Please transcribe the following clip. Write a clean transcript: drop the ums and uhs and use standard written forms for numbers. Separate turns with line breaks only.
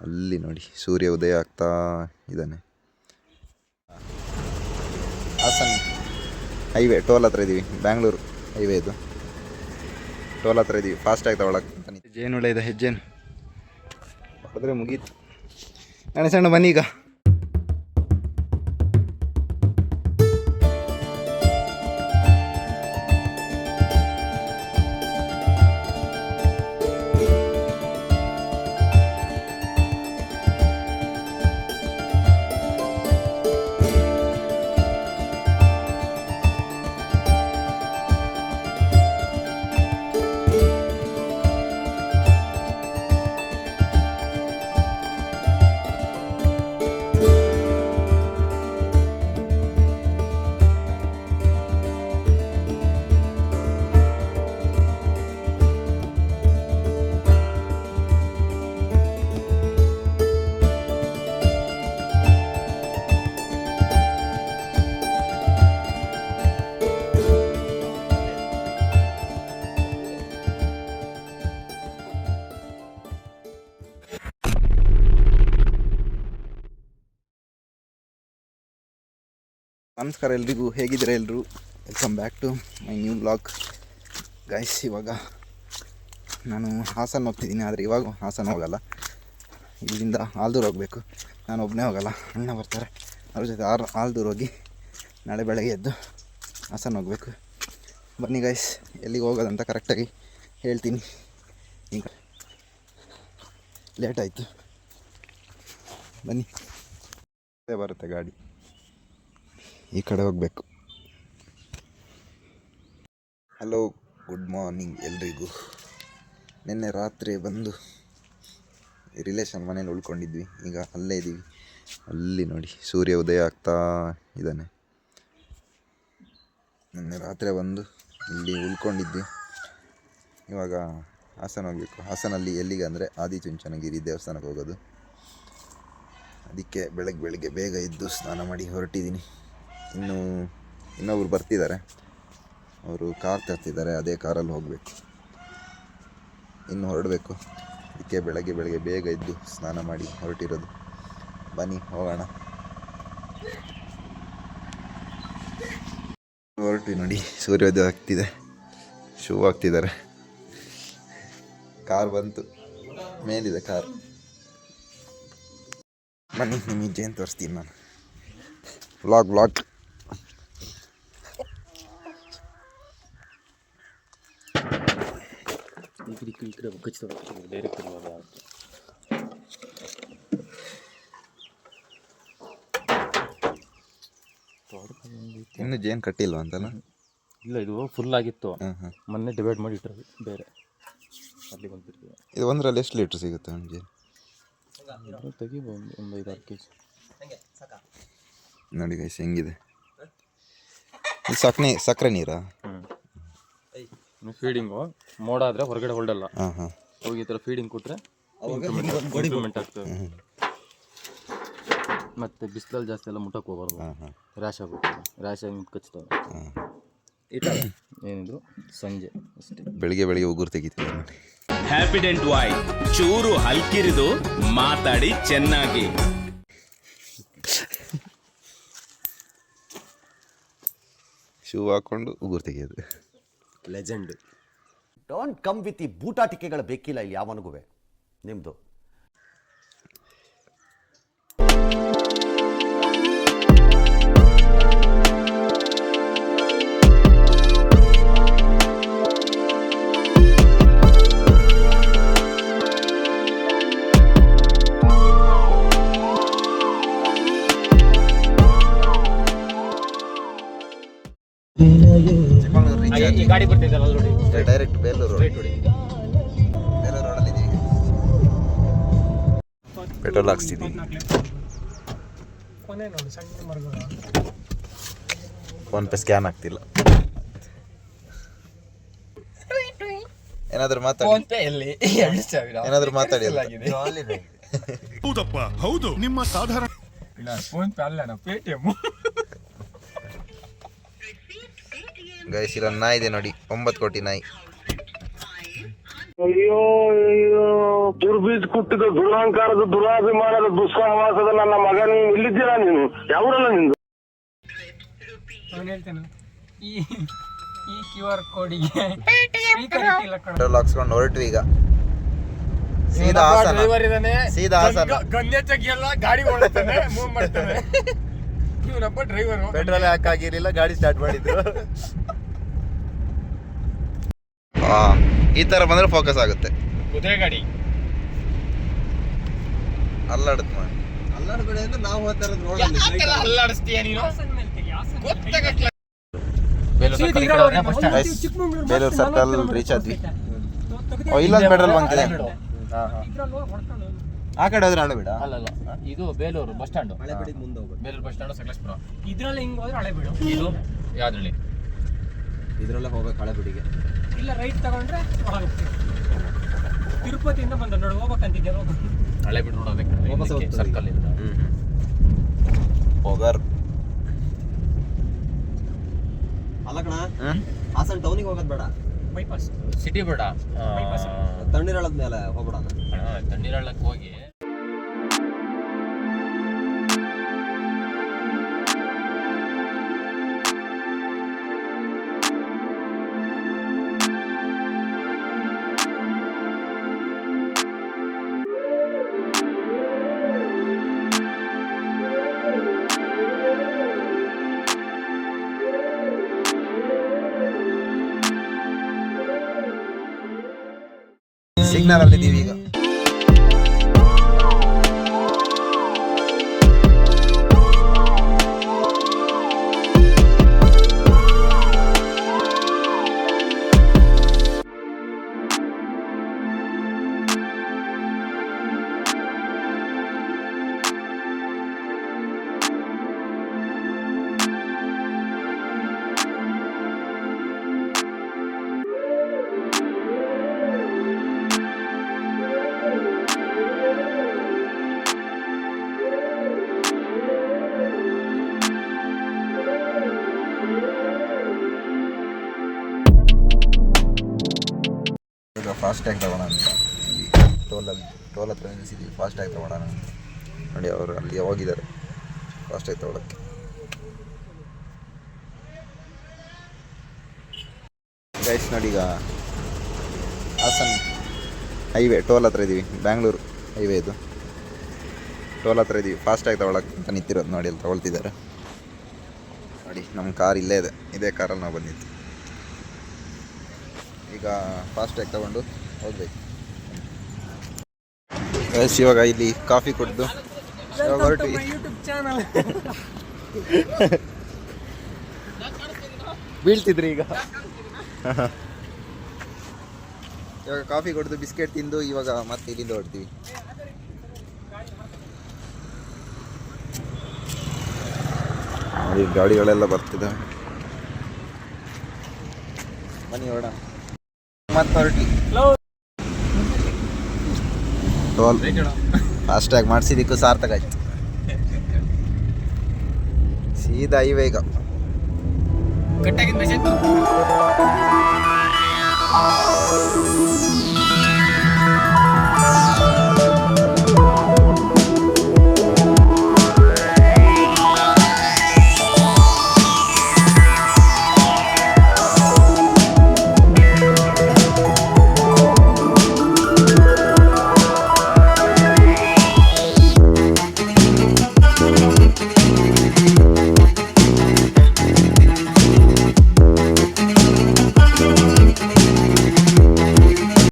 ಅಲ್ಲಿ ನೋಡಿ ಸೂರ್ಯ ಉದಯ ಆಗ್ತಾ ಇದ್ದಾನೆ. ಹಾಸನ್ ಹೈವೇ ಟೋಲ್ ಹತ್ರ ಇದ್ದೀವಿ. ಬ್ಯಾಂಗ್ಳೂರು ಹೈವೇ ಇದು. ಟೋಲ್ ಹತ್ರ ಇದ್ದೀವಿ. ಫಾಸ್ಟಾಗಿ ತಗೊಳಕ್ಕೆ ಜೇನುಳ ಇದೆ. ಹೆಜ್ಜೇನು ಹೊಡೆದ್ರೆ ಮುಗೀತು. ಸಣ್ಣ ಬನ್ನಿ ಈಗ. ನಮಸ್ಕಾರ ಎಲ್ರಿಗೂ, ಹೇಗಿದ್ದೀರಾ ಎಲ್ಲರೂ? Welcome back to my new blog guys. ಇವಾಗ ನಾನು ಹಾಸನ ಹೋಗ್ತಿದ್ದೀನಿ, ಆದರೆ ಇವಾಗ ಹಾಸನ ಹೋಗಲ್ಲ. ಇಲ್ಲಿಂದ ಆಲ್ದೂರು ಹೋಗಬೇಕು. ನಾನು ಒಬ್ಬನೇ ಹೋಗಲ್ಲ, ಅಣ್ಣ ಬರ್ತಾರೆ. ಅವ್ರ ಜೊತೆ ಆಲ್ದೂರು ಹೋಗಿ ನಾಳೆ ಬೆಳಗ್ಗೆ ಎದ್ದು ಹಾಸನ ಹೋಗಬೇಕು. ಬನ್ನಿ ಗೈಸ್, ಎಲ್ಲಿಗೆ ಹೋಗೋದಂತ ಕರೆಕ್ಟಾಗಿ ಹೇಳ್ತೀನಿ. ಈಗ ಲೇಟ್ ಆಯಿತು, ಬನ್ನಿ. ಬರುತ್ತೆ ಗಾಡಿ, ಈ ಕಡೆ ಹೋಗಬೇಕು. ಹಲೋ, ಗುಡ್ ಮಾರ್ನಿಂಗ್ ಎಲ್ರಿಗೂ. ನಿನ್ನೆ ರಾತ್ರಿ ಬಂದು ರಿಲೇಷನ್ ಮನೇಲಿ ಉಳ್ಕೊಂಡಿದ್ವಿ. ಈಗ ಅಲ್ಲೇ ಇದ್ದೀವಿ. ಅಲ್ಲಿ ನೋಡಿ ಸೂರ್ಯ ಉದಯ ಆಗ್ತಾ ಇದ್ದಾನೆ. ನಿನ್ನೆ ರಾತ್ರಿ ಬಂದು ಇಲ್ಲಿ ಉಳ್ಕೊಂಡಿದ್ವಿ. ಇವಾಗ ಹಾಸನ ಹೋಗಬೇಕು. ಹಾಸನಲ್ಲಿ ಎಲ್ಲಿಗೆ ಅಂದರೆ ಆದಿಚುಂಚನಗಿರಿ ದೇವಸ್ಥಾನಕ್ಕೆ ಹೋಗೋದು. ಅದಕ್ಕೆ ಬೆಳಗ್ಗೆ ಬೇಗ ಎದ್ದು ಸ್ನಾನ ಮಾಡಿ ಹೊರಟಿದ್ದೀನಿ. ಇನ್ನೊಬ್ರು ಬರ್ತಿದ್ದಾರೆ, ಅವರು ಕಾರ್ ತರ್ತಿದ್ದಾರೆ. ಅದೇ ಕಾರಲ್ಲಿ ಹೋಗಬೇಕು, ಇನ್ನು ಹೊರಡಬೇಕು. ಅದಕ್ಕೆ ಬೆಳಗ್ಗೆ ಬೇಗ ಎದ್ದು ಸ್ನಾನ ಮಾಡಿ ಹೊರಟಿರೋದು. ಬನ್ನಿ ಹೋಗೋಣ. ಹೊರಟ್ವಿ ನೋಡಿ, ಸೂರ್ಯೋದಯ ಆಗ್ತಿದೆ. ಶೂ ಹಾಕ್ತಿದ್ದಾರೆ. ಕಾರ್ ಬಂತು, ಮೇಲಿದೆ ಕಾರ್. ಬನ್ನಿ ನಿಮಗೆ ಜೇನು ತೋರಿಸ್ತೀನಿ ನಾನು. ವ್ಲಾಗ್ ಇನ್ನು ಜೇನು ಕಟ್ಟಿಲ್ವ ಅಂತಲ್ಲ?
ಇಲ್ಲ, ಇದು ಫುಲ್ ಆಗಿತ್ತು. ಮೊನ್ನೆ ಡಿವೈಡ್ ಮಾಡಿ ಇಟ್ಟರು ಬೇರೆ. ಅಲ್ಲಿ ಬಂದಿರ್ತೀವಿ.
ಇದು ಒಂದರಲ್ಲಿ ಎಷ್ಟು ಲೀಟ್ರ್ ಸಿಗುತ್ತೆ ಜೇನು?
ತೆಗಿಬೋದು, ಒಂದು 5-6 kg.
ನೋಡಿ ಗೈಸ್ ಹೆಂಗಿದೆ. ಸಕ್ಕರೆ ನೀರಾ?
ಫೀಡಿಂಗು ಮೋಡ ಆದರೆ ಹೊರಗಡೆ ಹೊರಡಲ್ಲ. ಹೋಗಿ ಈ ಥರ ಫೀಡಿಂಗ್ ಕೊಟ್ಟರೆ ಇಂಪ್ರೂವ್ಮೆಂಟ್ ಆಗ್ತದೆ. ಮತ್ತು ಬಿಸಿಲಲ್ಲಿ ಜಾಸ್ತಿ ಎಲ್ಲ ಮುಟ್ಟಕ್ಕೆ ಹೋಗ್ಬಾರ್ದು, ರ್ಯಾಶ್ ಆಗುತ್ತೆ. ರ್ಯಾಶ್ ಆಗಿ ಕಚ್ತವೆ. ಏನಿದ್ರು ಸಂಜೆ ಅಷ್ಟೇ.
ಬೆಳಿಗ್ಗೆ ಉಗುರು ತೆಗಿತೀವಿ.
ಹ್ಯಾಪಿಡೆಂಟ್ ವಾಯ್ ಚೂರು ಹಲ್ಕಿರಿದು ಮಾತಾಡಿ ಚೆನ್ನಾಗಿ.
ಶೂ ಹಾಕೊಂಡು ಉಗುರು ತೆಗಿಯೋದು
ಲೆಜೆಂಡ್. ಡೋಂಟ್ ಕಮ್ ವಿತ್ ಈ ಬೂಟಾಟಿಕೆಗಳು ಬೇಕಿಲ್ಲ ಇಲ್ಲಿ ಯಾವನಿಗೂ. ನಿಮ್ಮದು
ಗಾಡಿ ಬರ್ತಿದ್ದಲ್ಲ ಅಲ್ಲಿ ನೋಡಿ,
ಡೈರೆಕ್ಟ್ ಬೇಲೂರು ರೋಡಲ್ಲಿದ್ದೀವಿ. ಪೆಟ್ರೋಲ್ ಹಾಕ್ಸ್ತಿದ್ದೀವಿ. ಫೋನ್ಪೇ ಸ್ಕ್ಯಾನ್ ಆಗ್ತಿಲ್ಲ. ಏನಾದರೂ ಮಾತಾಡಿ.
ಹೌದಪ್ಪ, ಹೌದು. ನಿಮ್ಮ ಸಾಧಾರಣ
ಫೋನ್ಪೇ ಅಲ್ಲ, ಪೇಟಿಎಂ.
ಗೈಸ್, ಇಲ್ಲ ನಾಯಿ ಇದೆ ನೋಡಿ, 9 ಕೋಟಿ ನಾಯಿ.
ಅಯ್ಯೋ ಅಯ್ಯೋ ದುರ್ಬೀಜ್ ಕುಟ್ಟಿದ ದುರಹಂಕಾರದ ದುರಾಭಿಮಾನದ ದುಸ್ಸಹವಾಸದ ನನ್ನ ಮಗ ನೀನು ಇಲ್ಲಿದ್ದೀರಾ? ನೀನು ಯಾವೂರಲ್ಲ ನಿಂದು?
ಅವನು ಹೇಳ್ತಾನೆ ಈ QR ಕೋಡಿಗೆ
ಪೆಟ್ರೋಲ್ ಹಾಕ್ಸ್ಕೊಂಡು ಹೊರಟ್ವಿ ಈಗ ಸೀದಾ ಹಾಸನ. ಸೀದಾ ಹಾಸನ.
ಗಂದೆ ತೆಗಿಯಲ್ಲ, ಗಾಡಿ ಓಡಿಸ್ತಾನೆ, ಮೂವ್ ಮಾಡ್ತಾನೆ. ಇವನಪ್ಪ ಡ್ರೈವರ್.
ಪೆಟ್ರೋಲ್ ಹಾಕಾಗಿರ್ಲಿಲ್ಲ, ಗಾಡಿ ಸ್ಟಾರ್ಟ್ ಮಾಡಿದ್ರು. ಈ ತರ ಬಂದ್ರೆ ಫೋಕಸ್ ಆಗುತ್ತೆ.
ಕುದುರೆ ಗಾಡಿ
ಅಲ್ಲಾಡುತ್ತೆ ಮಾಡಿ.
ಅಲ್ಲಾಡ್ಬೇಡಿ ಅಂದ್ರೆ ನಾವು ಹೋಗ್ತಾ ಇರೋದು
ಅಲ್ಲಾಡಿಸ್ತೀಯ ನೀನು?
ಬೇಲೂರು ಸರ್ಕಲ್ ರೀಚ್ ಆದ್ವಿ. ಇಲ್ಲೊಂದು ಪೆಟ್ರೋಲ್ ಬಂಕ್ ಇದೆ. ಆ ಕಡೆ ಹೋದ್ರೆ ಹಳೆ ಬಿಡ.
ಅಲ್ಲಲ್ಲ, ಇದು ಬೇಲೂರು ಬಸ್ ಸ್ಟ್ಯಾಂಡ್.
ಹಳೆಬೀಡಿಗೆ ಮುಂದೆ ಹೋಗ್ಬೇಕು.
Belur bus stand Sakleshpur.
ಇದ್ರಲ್ಲಿ ಹಿಂಗ್ ಹೋದ್ರೆ ಹಳೆ ಬಿಡು.
ಇದು ಯಾವ್ದ್ರಲ್ಲಿ?
ಇದ್ರಲ್ಲೇ ಹೋಗ್ಬೇಕು ಹಳೆಬೀಡಿಗೆ.
ಇಲ್ಲ ರೈಟ್ ತಗೊಂಡ್ರೆ ಹೋಗುತ್ತೆ. ತಿರುಪತಿಯಿಂದ ಬಂದ ನೋಡಿ ಹೋಗ್ಬೇಕಂತಿದ್ದೆ.
ಹಳೆ ಬಿಡು ನೋಡೋದಕ್ಕೆ ಸರ್ಕಲ್ ಇಂದ.
ಹೋಗರ್
ಅಲ್ಲ ಕಣ, ಹಾಸನ ಟೌನಿಗೆ ಹೋಗೋದು ಬೇಡ,
ಬೈಪಾಸ್
ಸಿಟಿ ಬೇಡ,
ತಣ್ಣೀರಳದ ಮೇಲೆ ಹೋಗ್ಬಿಡೋಣ.
ತಣ್ಣೀರಳ್ಳಕ್ಕೆ ಹೋಗಿ
ಸಿಗ್ನಲ್ ಅಲ್ಲಿ ಇದೀವಿ ಈಗ. ಫಾಸ್ಟ್ ಟ್ಯಾಗ್ ತಗೋಣ ಅಂತ ಟೋಲ್ ಹತ್ರ ನಿಲ್ಲಿಸಿದ್ದೀವಿ. ಫಾಸ್ಟ್ ಟ್ಯಾಗ್ ತಗೋಣ ನೋಡಿ, ಅವರು ಅಲ್ಲಿ ಹೋಗಿದ್ದಾರೆ ಫಾಸ್ಟ್ ಟ್ಯಾಗ್ ತಗೊಳಕ್ಕೆ. ಗೈಸ್ ನೋಡಿ, ಈಗ ಹಾಸನ್ ಹೈವೇ ಟೋಲ್ ಹತ್ರ ಇದ್ದೀವಿ. ಬ್ಯಾಂಗ್ಳೂರು ಹೈವೇ ಇದು. ಟೋಲ್ ಹತ್ರ ಇದ್ದೀವಿ. ಫಾಸ್ಟ್ ಟ್ಯಾಗ್ ತಗೊಳಕ್ಕೆ ಅಂತ ನಿಂತಿರೋದು ನೋಡಿ, ಅಲ್ಲಿ ತಗೊಳ್ತಿದ್ದಾರೆ ನೋಡಿ. ನಮ್ಮ ಕಾರ್ ಇಲ್ಲೇ ಇದೆ, ಇದೇ ಕಾರಲ್ಲಿ ನಾವು ಬಂದಿದ್ದು. ಈಗ ಫಾಸ್ಟ್ ಟ್ಯಾಗ್ ತಗೊಂಡು ಹೋಗ್ಬೇಕು. ಇವಾಗ ಇಲ್ಲಿ ಕಾಫಿ ಕುಡಿದು ಹೊರಟ್ವಿ.
ಯೂಟ್ಯೂಬ್ ಚಾನಲ್
ಬೀಳ್ತಿದ್ರಿ ಈಗ. ಇವಾಗ ಕಾಫಿ ಕುಡಿದು ಬಿಸ್ಕೆಟ್ ತಿಂದು ಇವಾಗ ಮತ್ತೆ ಇಲ್ಲಿಂದ ಹೊರಡ್ತೀವಿ. ನೋಡಿ ಗಾಡಿಗಳೆಲ್ಲ ಬರ್ತಿದ್ದಾವೆ. ಬನ್ನಿ ಹೊರಡ ಮತ್ತೆ ಹೊರಟ್ವಿ. ಟೋಲ್ ಫಾಸ್ಟ್ ಟ್ಯಾಗ್ ಮಾಡಿಸಿದ್ದಕ್ಕೂ ಸಾರ್ಥಕ ಆಯ್ತು. ಸೀದಾ ಹೈವೇ ಈಗ.
ಕಟ್ಟಾಗಿದ್ದ